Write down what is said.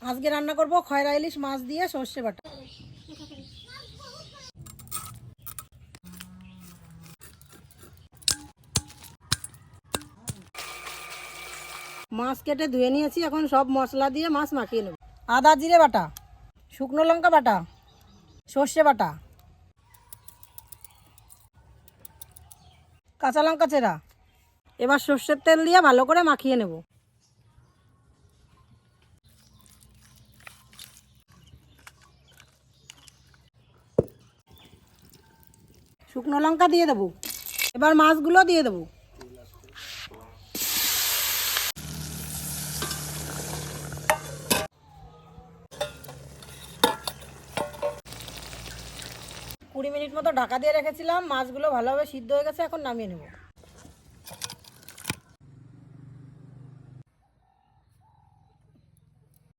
আজকে রান্না করব খয়রা ইলিশ মাছ দিয়ে সর্ষে বাটা। মাছ কেটে ধুয়ে নিয়েছি, এখন সব মশলা দিয়ে মাছ মাখিয়ে নেব। আদা জিরে বাটা, শুকনো লঙ্কা বাটা, সর্ষে বাটা, কাঁচা লঙ্কা চেরা। এবার সর্ষের তেল দিয়ে ভালো করে মাখিয়ে নেব। শুকনো লঙ্কা দিয়ে দেবো। এবার মাছগুলো দিয়ে দেবো। কুড়ি মিনিট মতো ঢাকা দিয়ে রেখেছিলাম, মাছগুলো ভালোভাবে সিদ্ধ হয়ে গেছে, এখন নামিয়ে নেব।